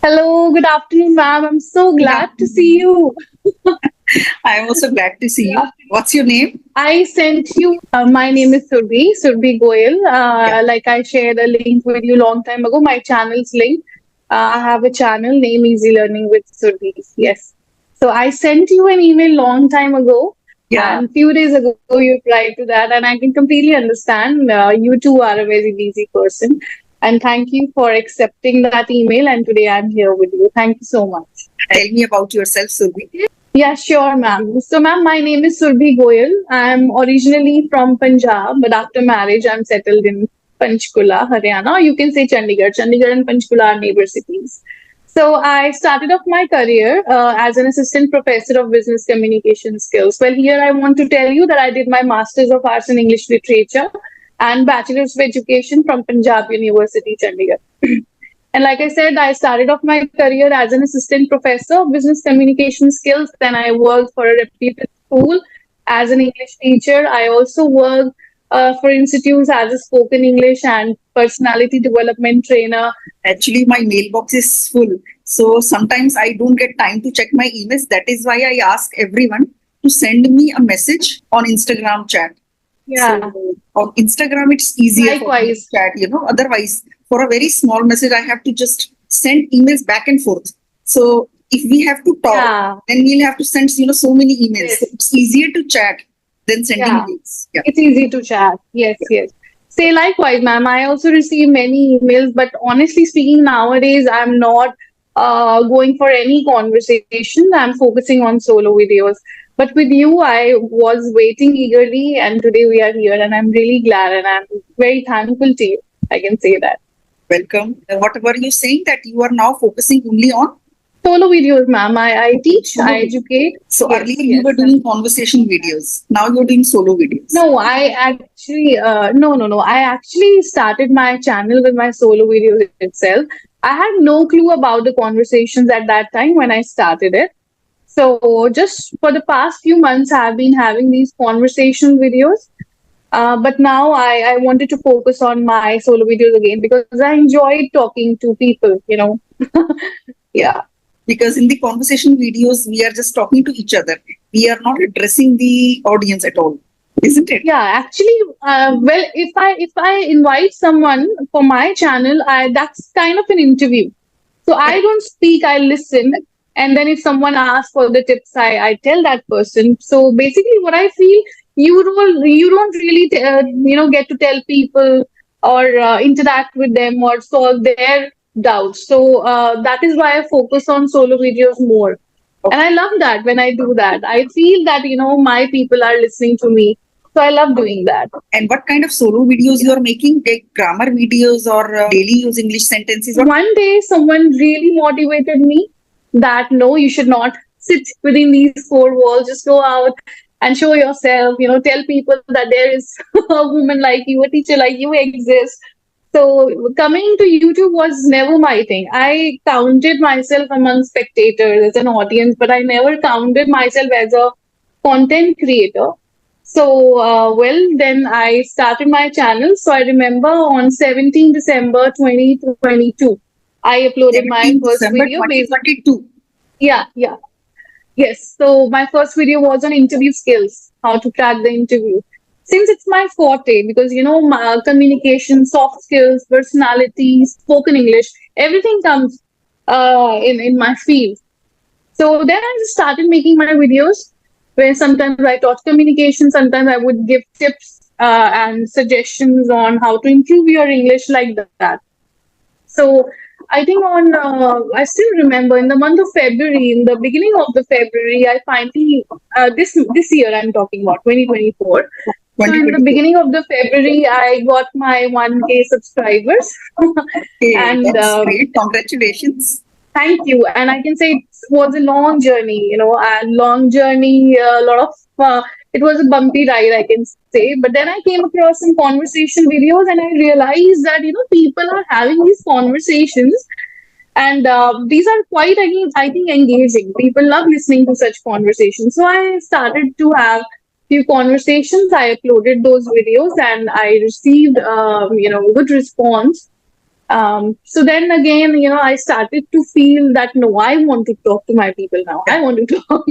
Hello, good afternoon, ma'am. I'm so Good glad to see afternoon. you. I am also glad to see Yeah. you. What's your name? I sent you, my name is Surbi Goyal. Yeah. Like I shared a link with you long time ago, my channel's link. I have a channel named Easy Learning with Surbi. Yes. So I sent you an email long time ago, Yeah. and few days ago you replied to that, and I can completely understand. You too are a very busy person, and thank you for accepting that email. And today I'm here with you. Thank you so much. Tell me about yourself, Surbi. Yeah, sure, ma'am. So, ma'am, my name is Surbi Goyal. I'm originally from Punjab, but after marriage, I'm settled in Panchkula, Haryana, or you can say Chandigarh. Chandigarh and Panchkula are neighbor cities. So, I started off my career as an assistant professor of business communication skills. Well, here I want to tell you that I did my Masters of Arts in English Literature and Bachelor's of Education from Punjab University, Chandigarh. And like I said, I started off my career as an assistant professor of business communication skills. Then I worked for a reputed school as an English teacher. I also worked for institutes as a spoken English and personality development trainer. Actually, my mailbox is full. So sometimes I don't get time to check my emails. That is why I ask everyone to send me a message on Instagram chat. So Yeah, on Instagram, it's easier for me to likewise. chat. Otherwise, for a very small message, I have to just send emails back and forth. So if we have to talk, Yeah, then we'll have to send so many emails. So yes, it's easier to chat than sending yeah. mails. Yeah. It's easy to chat. Yes, Yeah. yes. Say likewise, ma'am. I also receive many emails, but honestly speaking, nowadays I'm not going for any conversation. I'm focusing on solo videos. But with you, I was waiting eagerly, and today we are here, and I'm really glad, and I'm very thankful to you. I can say that. Welcome. What were you saying that you are now focusing only on Solo videos, ma'am. I teach, solo I videos? educate. So Yes, earlier you were yes. doing conversation videos. Now you're doing solo videos. No, I actually, no. I actually started my channel with my solo videos itself. I had no clue about the conversations at that time when I started it. So just for the past few months, I've been having these conversation videos. But now I wanted to focus on my solo videos again because I enjoyed talking to people. Yeah. Yeah. Because in the conversation videos, we are just talking to each other. We are not addressing the audience at all, isn't it? Yeah, actually, well, if I invite someone for my channel, I that's kind of an interview. So I don't speak, I listen, and then if someone asks for the tips, I tell that person. So basically, what I feel, you don't really get to tell people or interact with them or solve their doubts. So that is why I focus on solo videos more. And Okay. I love that when I do that. I feel that, my people are listening to me. So I love doing that. And what kind of solo videos you Yeah. are making? Like grammar videos or daily use English sentences? What? One day, someone really motivated me that no, you should not sit within these four walls. Just go out and show yourself, tell people that there is a woman like you, a teacher like you exists. So coming to YouTube was never my thing. I counted myself among spectators as an audience, but I never counted myself as a content creator. So, then I started my channel. So I remember on 17 December 2022, I uploaded my 17 first December video based. 2022. Yeah, yeah. Yes. So my first video was on interview skills, how to crack the interview. Since it's my forte, because my communication, soft skills, personality, spoken English, everything comes in my field. So then I just started making my videos where sometimes I taught communication, sometimes I would give tips and suggestions on how to improve your English like that. So I think I still remember in the month of February, in the beginning of the February, I finally this year I'm talking about 2024. So in the 2024. beginning of the February, I got my 1K subscribers, Okay, and that's great. Congratulations. thank you. And I can say it was a long journey, a long journey, a lot of, it was a bumpy ride, I can say. But then I came across some conversation videos and I realized that, people are having these conversations and these are quite, I think, engaging. People love listening to such conversations. So I started to have few conversations. I uploaded those videos and I received, good response So then again, I started to feel that no, I want to talk to my people now. I want to talk.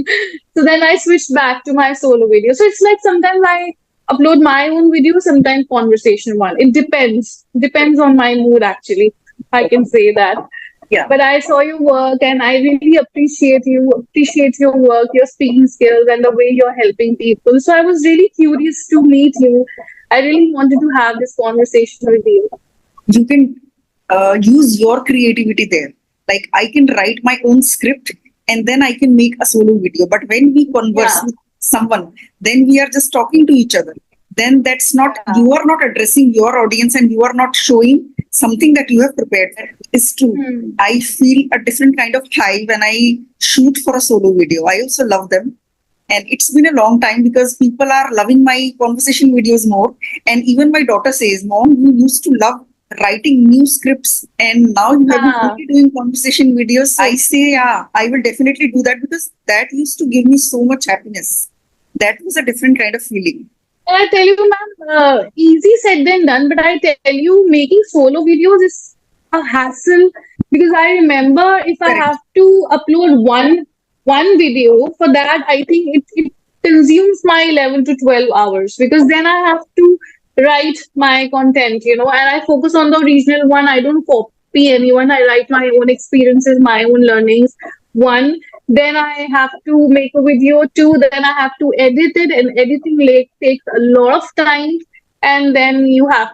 So then I switched back to my solo video. So it's like sometimes I upload my own video, sometimes conversation one. It depends on my mood actually. I can say that. Yeah. But I saw your work and I really appreciate your work, your speaking skills, and the way you're helping people. So I was really curious to meet you. I really wanted to have this conversation with you. You can use your creativity there. Like I can write my own script and then I can make a solo video. But when we converse Yeah. with someone, then we are just talking to each other. Then that's not, Yeah. you are not addressing your audience and you are not showing something that you have prepared. That is true. Hmm. I feel a different kind of high when I shoot for a solo video. I also love them. And it's been a long time because people are loving my conversation videos more. And even my daughter says, Mom, you used to love writing new scripts and now you have been Ah. only doing conversation videos. I say, yeah, I will definitely do that because that used to give me so much happiness. That was a different kind of feeling. I tell you, ma'am, easy said than done. But I tell you, making solo videos is a hassle because I remember if I Correct. have to upload one video for that, I think it consumes my 11 to 12 hours because then I have to write my content, and I focus on the original one. I don't copy anyone. I write my own experiences, my own learnings. One, then I have to make a video. Two, then I have to edit it, and editing takes a lot of time. And then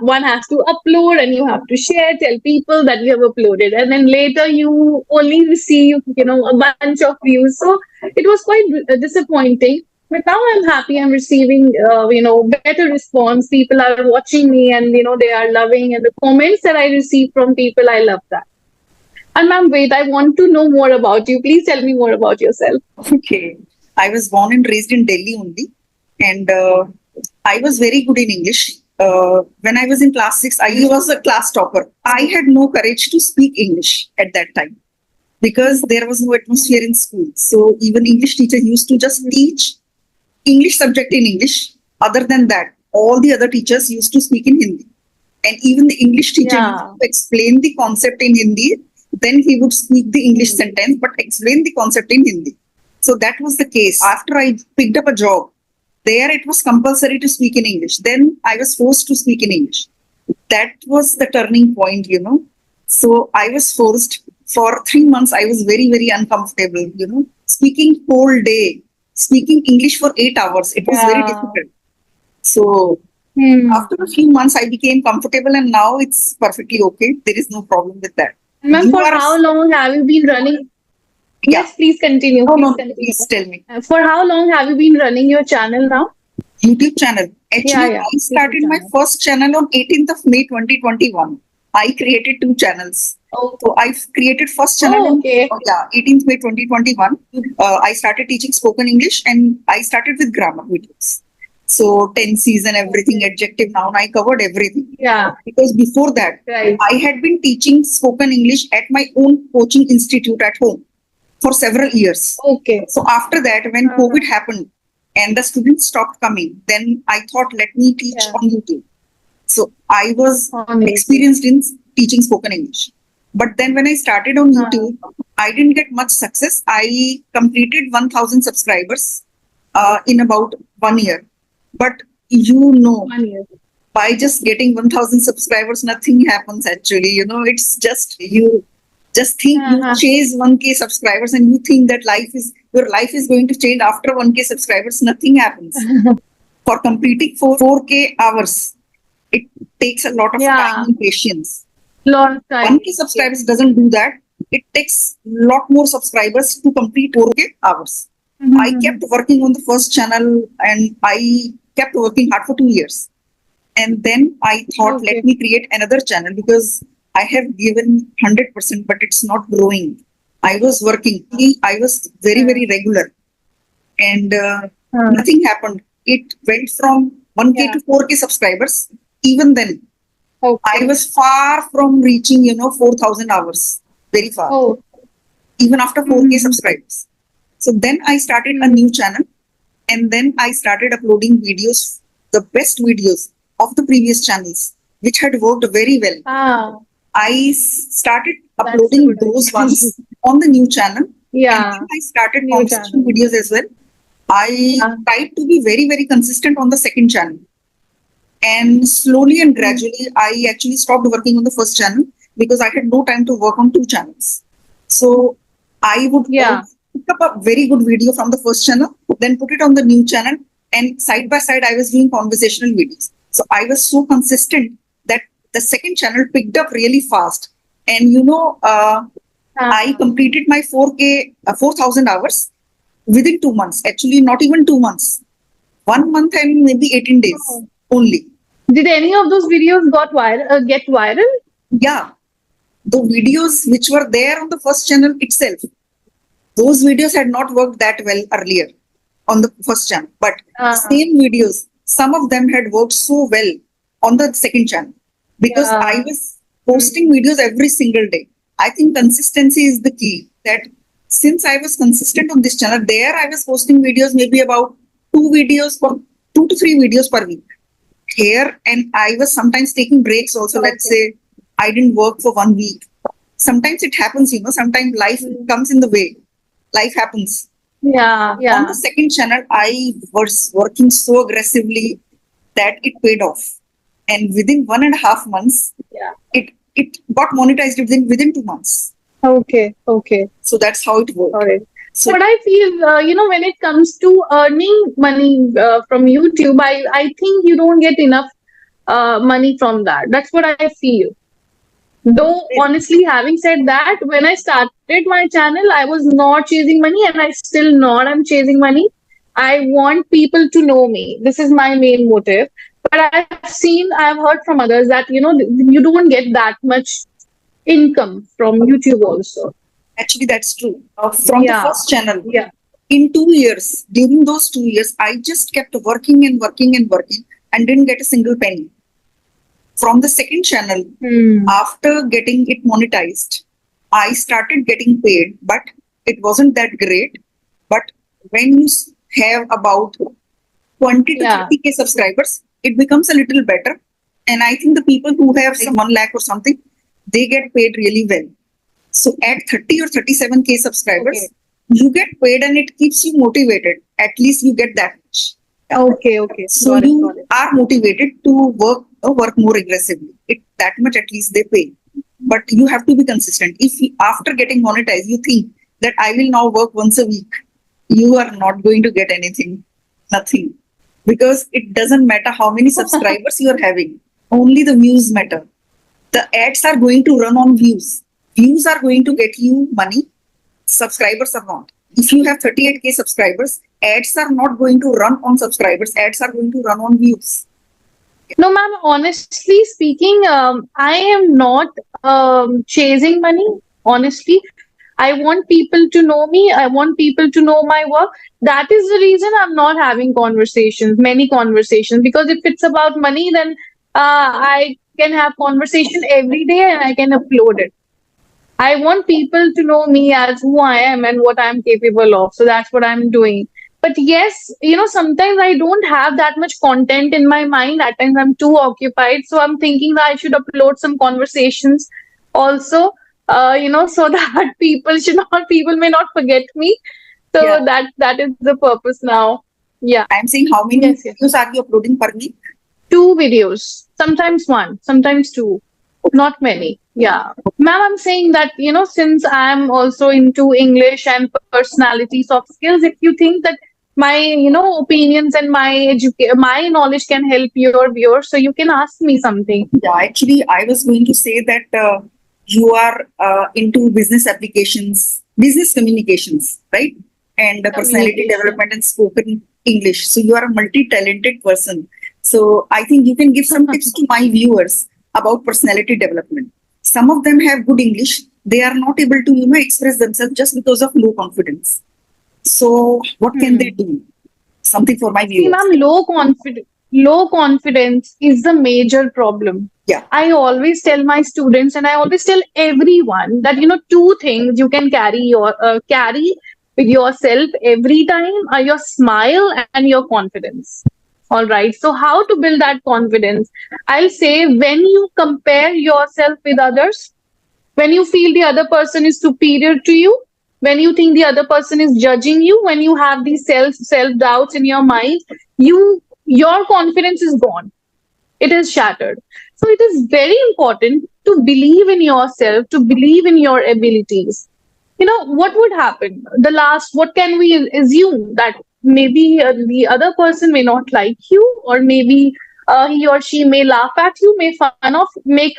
one has to upload, and you have to share, tell people that you have uploaded, and then later you only receive, a bunch of views. So it was quite disappointing. But now I'm happy. I'm receiving, better response. People are watching me, and they are loving, and the comments that I receive from people, I love that. And ma'am, wait, I want to know more about you. Please tell me more about yourself. Okay. I was born and raised in Delhi only. And I was very good in English. When I was in class 6, I was a class topper. I had no courage to speak English at that time because there was no atmosphere in school. So even English teacher used to just teach English subject in English. Other than that, all the other teachers used to speak in Hindi. And even the English teacher used Yeah. to explain the concept in Hindi. Then he would speak the English sentence, but explain the concept in Hindi. So that was the case. After I picked up a job, there it was compulsory to speak in English. Then I was forced to speak in English. That was the turning point. So I was forced for 3 months. I was very, very uncomfortable. Speaking whole day, speaking English for 8 hours. It was very Yeah. difficult. So Hmm. after a few months, I became comfortable, and now it's perfectly okay. There is no problem with that. Ma'am, You for are, how long have you been running? yeah. Yes, please continue. No, Please no, continue. please tell me. For how long have you been running your channel now? YouTube channel. Actually, Yeah. I started YouTube my channel. first channel on 18th of May 2021. I created 2 channels. Oh, So I've created first channel on okay. 18th May 2021. I started teaching spoken English and I started with grammar videos. So tenses and everything, adjective, noun, I covered everything. Yeah, Because before that, right. I had been teaching spoken English at my own coaching institute at home for several years. Okay. So after that, when Uh-huh. COVID happened and the students stopped coming, then I thought, let me teach Yeah. on YouTube. So I was On YouTube. experienced in teaching spoken English. But then when I started on Uh-huh. YouTube, I didn't get much success. I completed 1,000 subscribers in about 1 year. But One year. by just getting 1,000 subscribers, nothing happens actually. It's just you just think you Uh-huh. chase 1K subscribers and you think that your life is going to change after 1K subscribers. Nothing happens. For completing 4K hours, it takes a lot of Yeah. time and patience. Lot of time. 1K subscribers doesn't do that. It takes a lot more subscribers to complete 4K hours. Mhm. I kept working on the first channel and I kept working hard for 2 years. And then I thought, Okay. let me create another channel because I have given 100%, but it's not growing. I was working. I was very, very regular. And nothing happened. It went from 1K Yeah. to 4K subscribers. Even then, Okay. I was far from reaching, 4,000 hours. Very far. Oh. Even after 4K Mhm. subscribers. So then I started a Mhm. new channel. And then I started uploading videos, the best videos of the previous channels, which had worked very well. Ah. started That's a uploading good those idea. ones on the new channel. And Yeah, then I started new conversation channel. videos as well. I Yeah. tried to be very, very consistent on the second channel. And slowly and Mm. gradually, I actually stopped working on the first channel because I had no time to work on two channels. So I would Yeah. pick up a very good video from the first channel, then put it on the new channel, and side by side, I was doing conversational videos. So I was so consistent that the second channel picked up really fast. And I completed my 4K, 4,000 hours within 2 months. Actually, not even 2 months, 1 month and maybe 18 days Oh. only. Did any of those videos get viral? Yeah, the videos which were there on the first channel itself, those videos had not worked that well earlier on the first channel, but the Uh, same videos, some of them had worked so well on the second channel because I yeah. was posting videos every single day. I think consistency is the key. That since I was consistent on this channel, there I was posting videos maybe about 2 to 3 videos per week here, and I was sometimes taking breaks also. Let's Okay. say I didn't work for 1 week. Sometimes it happens, sometimes life Mm. comes in the way. Life happens. Yeah. On the Yeah. second channel, I was working so aggressively that it paid off. And within 1.5 months, Yeah. it got monetized within 2 months. Okay. Okay. So that's how it All worked. right. So But I feel, when it comes to earning money from YouTube, I think you don't get enough money from that. That's what I feel. Though, honestly, having said that, when I started my channel, I was not chasing money, and I still not am chasing money. I want people to know me. This is my main motive. But I've heard from others that you don't get that much income from YouTube also. actually, that's true. From the Yeah, first channel, yeah. in 2 years, during those 2 years, I just kept working and working and working and didn't get a single penny. From the second channel, Hmm. after getting it monetized, I started getting paid, but it wasn't that great. But when you have about 20 to Yeah. 30K subscribers, it becomes a little better. And I think the people who have some 1 lakh or something, they get paid really well. So at 30 or 37K subscribers, Okay. you get paid and it keeps you motivated. At least you get that much. Yeah. Okay. Okay. So Got it. you Got it. are motivated to work more aggressively. That much at least they pay. But you have to be consistent. If after getting monetized, you think that I will now work once a week, you are not going to get anything. Nothing. Because it doesn't matter how many subscribers you are having. Only the views matter. The ads are going to run on views. Views are going to get you money. Subscribers are not. If you have 38K subscribers, ads are not going to run on subscribers. Ads are going to run on views. No, ma'am, honestly speaking, I am not chasing money. Honestly, I want people to know me. I want people to know my work. That is the reason I'm not having many conversations, because if it's about money, then I can have conversation every day and I can upload it. I want people to know me as who I am and what I'm capable of. So that's what I'm doing. But yes, sometimes I don't have that much content in my mind. At times I'm too occupied. So I'm thinking that I should upload some conversations also, so that people may not forget me. Yeah. So that is the purpose now. Yeah. I'm saying how many Yes, yes. videos are you uploading per week? 2 videos, sometimes one, sometimes two, not many. Yeah. Ma'am, I'm saying that, since I'm also into English and personality, soft skills, if you think that my, opinions and my knowledge can help your viewers, so you can ask me something. Yeah, actually, I was going to say that you are into business applications, business communications, right? And personality Communication. development and spoken English. So you are a multi-talented person. So I think you can give some tips to my viewers about personality development. Some of them have good English. They are not able to, express themselves just because of low confidence. So what can they do? Something for my See, viewers. ma'am, low confidence is the major problem. Yeah. I always tell my students and I always tell everyone that, two things you can carry with yourself every time are your smile and your confidence. All right. So, how to build that confidence? I'll say when you compare yourself with others, when you feel the other person is superior to you, when you think the other person is judging you, when you have these self doubts in your mind, your confidence is gone. It is shattered. So it is very important to believe in yourself, to believe in your abilities. What would happen? What can we assume that maybe the other person may not like you, or maybe he or she may laugh at you, make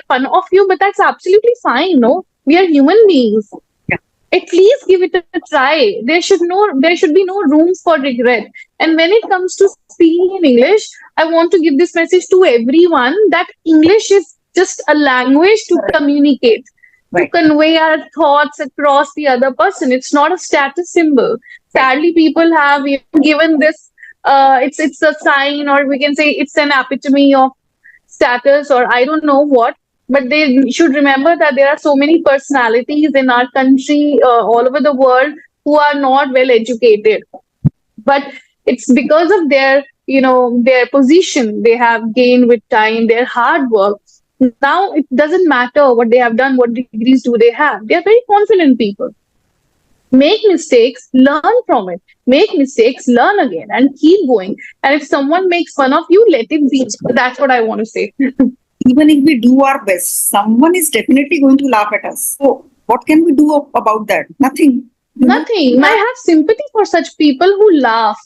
fun of you, but that's absolutely fine. No, we are human beings. Yeah. At least give it a try. There should be no room for regret. And when it comes to speaking in English, I want to give this message to everyone that English is just a language to communicate, to Right. convey our thoughts across the other person. It's not a status symbol. Sadly, people have given this. It's a sign, or we can say it's an epitome of status, or I don't know what. But they should remember that there are so many personalities in our country, all over the world, who are not well educated, but it's because of their position they have gained with time, their hard work. Now it doesn't matter what they have done, what degrees do they have. They are very confident people. Make mistakes, learn from it. Make mistakes, learn again, and keep going. And if someone makes fun of you, let it be. That's what I want to say. Even if we do our best, someone is definitely going to laugh at us. So what can we do about that? Nothing. You know? Nothing. I have sympathy for such people who laugh,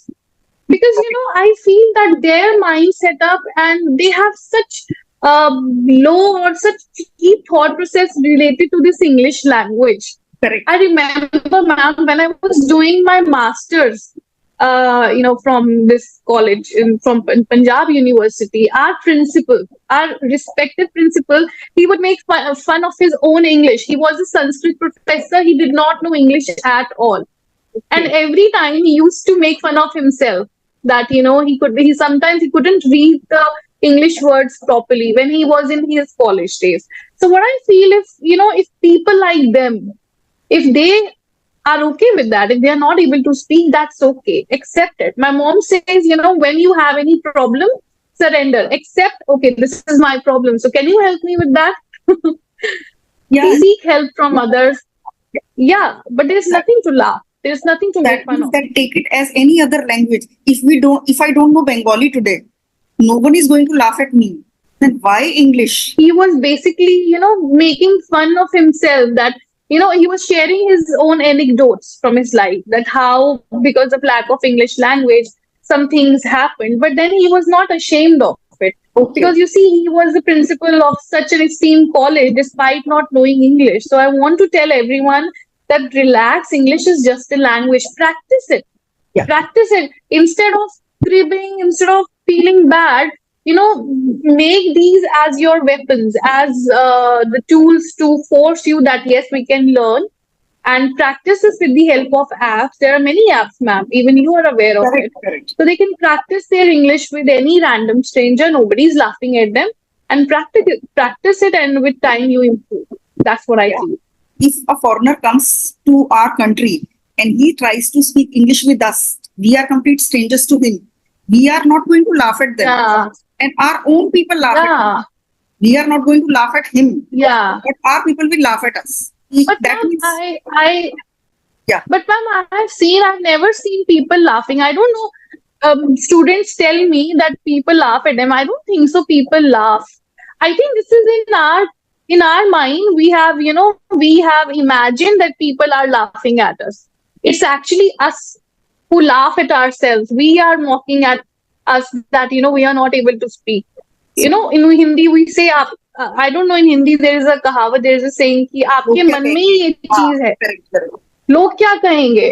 because I feel that their mind set up, and they have such low or such cheap thought process related to this English language. Correct. I remember, ma'am, when I was doing my masters, from this college from Punjab University, our respected principal, he would make fun of his own English. He was a Sanskrit professor. He did not know English at all, and every time he used to make fun of himself that he couldn't read the English words properly when he was in his college days. So what I feel, if people like them, if they are okay with that, if they are not able to speak, that's okay, accept it. My mom says, when you have any problem, surrender, accept, okay, this is my problem, so can you help me with that? Yeah. Seek help from others. Yeah, but there's nothing to laugh, there's nothing to make That fun means of. that take it as any other language. If I don't know Bengali today, no one is going to laugh at me. Then why English? He was basically, making fun of himself, that, he was sharing his own anecdotes from his life, that how, because of lack of English language, some things happened, but then he was not ashamed of it. Okay. Because you see, he was the principal of such an esteemed college despite not knowing English. So I want to tell everyone that relax, English is just a language. Practice it. Yeah. Practice it. Instead of cribbing, instead of feeling bad, make these as your weapons, as the tools to force you that yes, we can learn, and practice this with the help of apps. There are many apps, ma'am. Even you are aware of Correct, it. correct. So they can practice their English with any random stranger. Nobody's laughing at them, and practice it, and with time you improve. That's what I Yeah. feel. If a foreigner comes to our country and he tries to speak English with us, we are complete strangers to him. We are not going to laugh at them. Yeah, And our own people laugh at him. yeah, We are not going to laugh at him. yeah. But our people will laugh at us. But That ma'am, means, I yeah. But ma'am, I've never seen people laughing. I don't know. Students tell me that people laugh at them. I don't think so. People laugh. I think this is in our mind. We have imagined that people are laughing at us. It's actually us who laugh at ourselves. We are mocking at us that we are not able to speak. In Hindi we say I don't know, in Hindi there is a kahavat, there is a saying कि आपके मन में ही ये चीज है, Correct, correct. लोग क्या कहेंगे?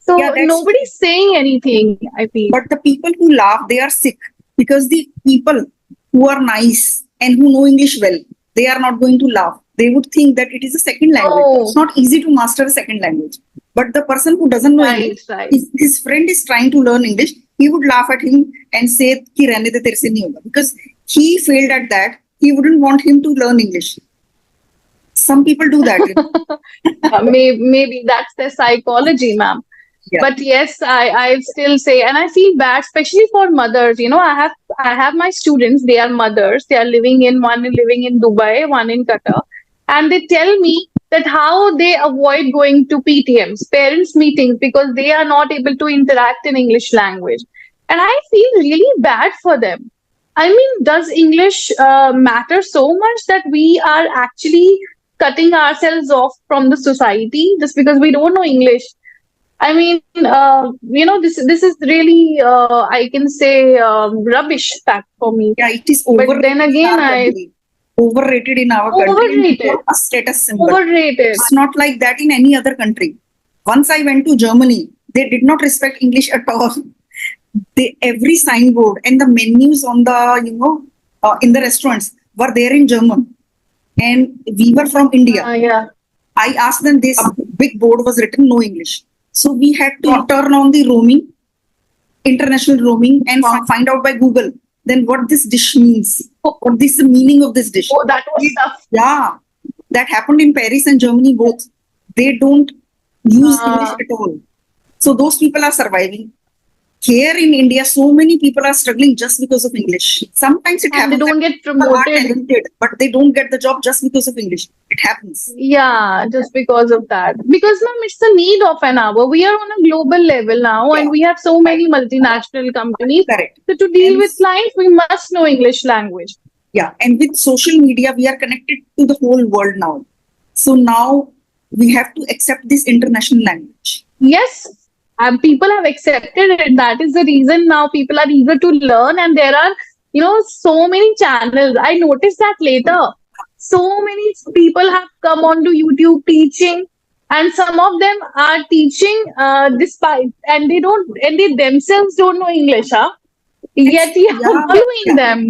So Yeah, that's nobody's saying anything, I feel. But the people who laugh, they are sick, because the people who are nice and who know English well, they are not going to laugh. They would think that it is a second language. Oh. It's not easy to master a second language. But the person who doesn't know Right, English, right. if his friend is trying to learn English, he would laugh at him and say, "Ki rehne de, tere se nahi hoga," because he failed at that. He wouldn't want him to learn English. Some people do that. Maybe that's their psychology, ma'am. Yeah. But yes, I still say, and I feel bad, especially for mothers. I have my students. They are mothers. They are living in Dubai, one in Qatar, and they tell me that how they avoid going to PTMs, parents meetings, because they are not able to interact in English language, and I feel really bad for them. I mean, does English matter so much that we are actually cutting ourselves off from the society just because we don't know English? I mean, this is really, I can say, rubbish fact for me. Yeah, it is But overrated then in again, our country. Overrated in our country and overrated, become a status symbol. overrated. It's not like that in any other country. Once I went to Germany, they did not respect English at all. Every signboard and the menus on the, in the restaurants were there in German. And we were from India. Yeah, I asked them this big board was written no English. So we had to turn on the roaming, international roaming, and find out by Google then what this dish means. What is the meaning of this dish? oh, that was tough. Yeah, that happened in Paris and Germany both. They don't use English at all. So those people are surviving. Here in India, so many people are struggling just because of English. Sometimes it And they happens don't that get people are promoted. talented, but they don't get the job just because of English. It happens. Yeah, just because of that. Because, ma'am, it's the need of an hour. We are on a global level now, and Yeah. we have so many multinational companies. Correct. So to deal And with clients, we must know English language. yeah, and with social media, we are connected to the whole world now. So now we have to accept this international language. Yes, and people have accepted it. That is the reason now people are eager to learn, and there are, so many channels. I noticed that later. So many people have come onto YouTube teaching, and some of them are teaching despite, and they themselves don't know English, huh? Yet you are Yeah, following yeah, them.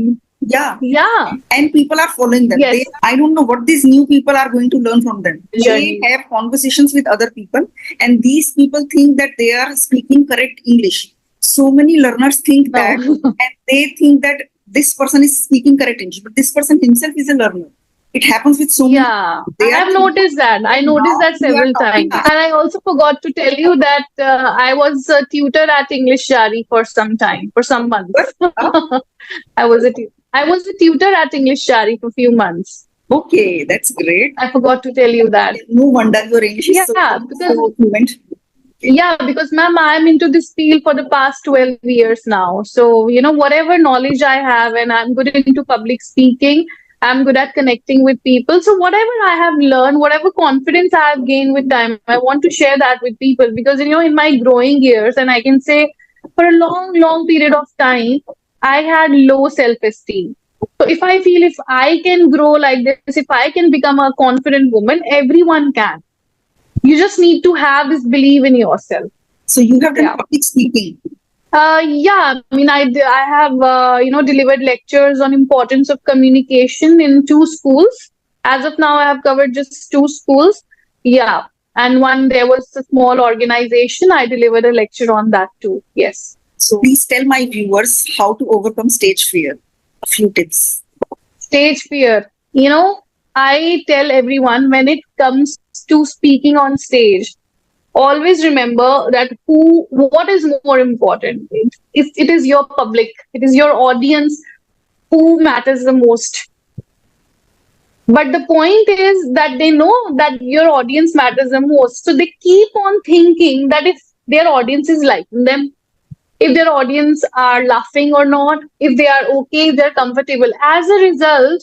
yeah. Yeah, And people are following them. yes, I don't know what these new people are going to learn from them. They journey. have conversations with other people, and these people think that they are speaking correct English. So many learners think that, No. and they think that this person is speaking correct English, but this person himself is a learner. It happens with so many. Yeah, I They are have noticed that. I noticed now that we are several talking. times. And I also forgot to tell you that I was a tutor at English Jari for some time, for some months. I was a tutor at English Jari for a few months. Okay, that's great. I forgot to tell you that. No wonder your English is Yeah, because so fluent. yeah, because ma'am, I'm into this field for the past 12 years now. So, whatever knowledge I have, and I'm good into public speaking, I'm good at connecting with people. So, whatever I have learned, whatever confidence I have gained with time, I want to share that with people because, in my growing years, and I can say for a long, long period of time, I had low self esteem. So, if I can grow like this, if I can become a confident woman, everyone can. You just need to have this belief in yourself. So you have done Yeah. public speaking. Yeah, I mean, I have, delivered lectures on importance of communication in two schools. As of now, I have covered just two schools. Yeah. And there was a small organization. I delivered a lecture on that too. Yes. So please tell my viewers how to overcome stage fear. A few tips. Stage fear. I tell everyone when it comes to speaking on stage, always remember that what is more important. It is your public, it is your audience who matters the most. But the point is that they know that your audience matters the most. So they keep on thinking that if their audience is liking them, if their audience are laughing or not, if they are okay, if they're comfortable. As a result,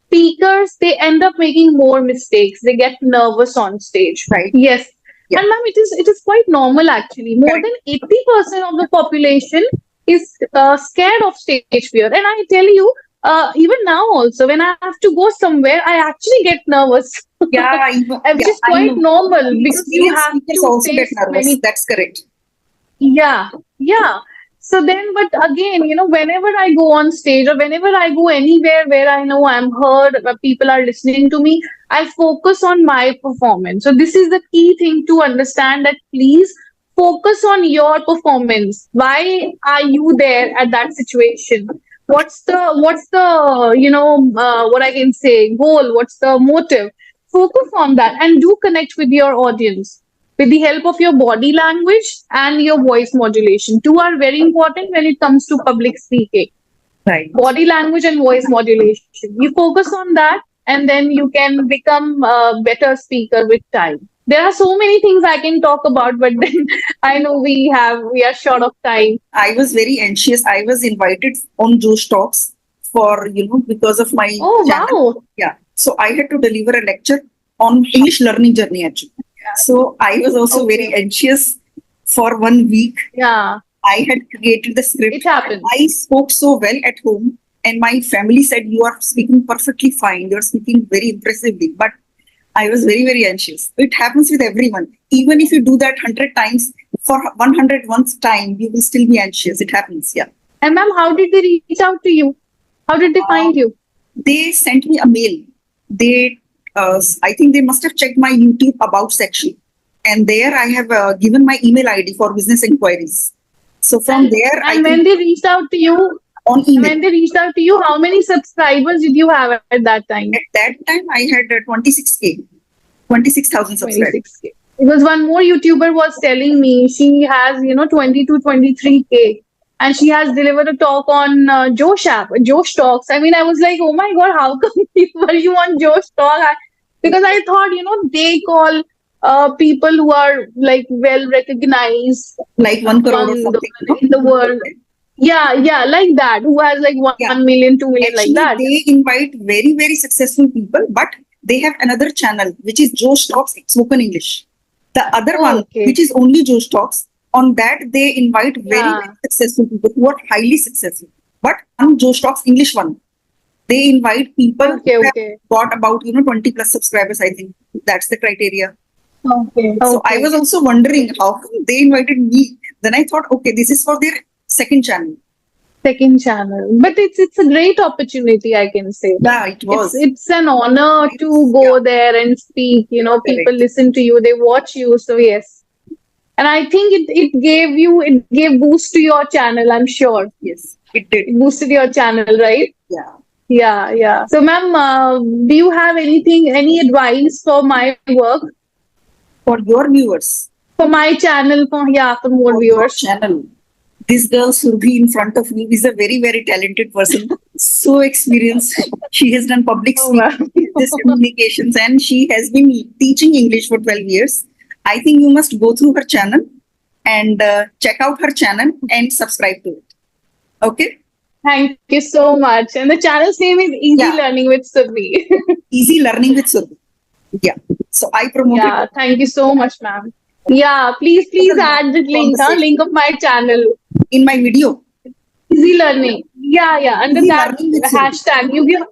speakers, they end up making more mistakes. They get nervous on stage. Right. Yes. Yeah. And ma'am, it is quite normal actually. More Correct. than 80% of the population is scared of stage fear. And I tell you, even now also, when I have to go somewhere, I actually get nervous. Yeah, Which is I quite know. normal because you Experienced have speakers to also get face nervous. many. That's correct. Yeah, yeah. So then, but again, whenever I go on stage or whenever I go anywhere where I know I'm heard, where people are listening to me, I focus on my performance. So this is the key thing to understand, that please focus on your performance. Why are you there at that situation? What's the what I can say, goal? What's the motive? Focus on that and do connect with your audience. with the help of your body language and your voice modulation. Two are very important when it comes to public speaking. Right. Body language and voice modulation. You focus on that, and then you can become a better speaker with time. There are so many things I can talk about, but then I know we are short of time. I was very anxious. I was invited on Josh Talks for, because of my Oh channel. wow. Yeah. So I had to deliver a lecture on English learning journey actually. So I was also very anxious for 1 week. Yeah, I had created the script. it happens. I spoke so well at home, and my family said, "You are speaking perfectly fine. You are speaking very impressively." But I was very, very anxious. It happens with everyone. Even if you do that 100 times, for 101st time, you will still be anxious. It happens. Yeah. And ma'am, how did they reach out to you? How did they find you? They sent me a mail. I think they must have checked my YouTube about section, and there I have given my email ID for business inquiries. So from there, And when they reached out to you, on email. when they reached out to you, how many subscribers did you have at that time? At that time, I had 26K, 26,000 subscribers. 26K. Because one more YouTuber was telling me she has, 20 to 23K. And she has delivered a talk on Josh app, Josh Talks. I mean, I was like, oh my God, how come were you on Josh Talk? Because I thought, they call people who are like well recognized Like 1 crore or something. in the world. Yeah, like that. Who has like 1 million, 2 million, Actually, like that. they invite very, very successful people, but they have another channel, which is Josh Talks Spoken English. The other one, which is only Josh Talks, on that they invite very, very successful people who are highly successful. But on Josh Talks English one, they invite people who have got about 20 plus subscribers. I think that's the criteria. So I was also wondering how come they invited me. Then I thought, okay, this is for their second channel. Second channel, but it's a great opportunity, I can say. Yeah, it was. It's an honor to go there and speak. People listen to you, they watch you. So yes, and I think it gave boost to your channel. I'm sure. Yes, it did. It boosted your channel, right? Yeah. So, ma'am, do you have any advice for my work? For your viewers? For my channel, for more viewers. Channel. This girl Surbhi in front of me is a very, very talented person. So experienced. She has done public speaking, business communications, and she has been teaching English for 12 years. I think you must go through her channel and check out her channel and subscribe to it. Okay? Thank you so much. And the channel's name is Easy Learning with Surbhi. Easy Learning with Surbhi. Yeah. So I promoted. Yeah, thank you so much, ma'am. Yeah, please add the link of my channel. In my video. Easy Learning. Yeah. Under easy that hashtag, you give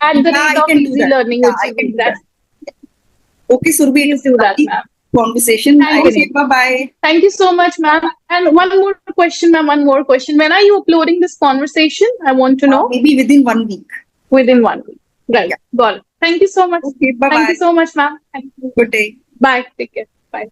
add the link of Easy Learning with Surbhi. Okay, Surbhi, please do that, ma'am. Conversation. Bye-bye. Thank you so much, ma'am. And one more question, ma'am. When are you uploading this conversation? I want to know. Maybe within 1 week. Within 1 week. Right. Got it. Thank you so much. Okay, bye-bye. Thank you so much, ma'am. Thank you. Good day. Bye. Take care. Bye.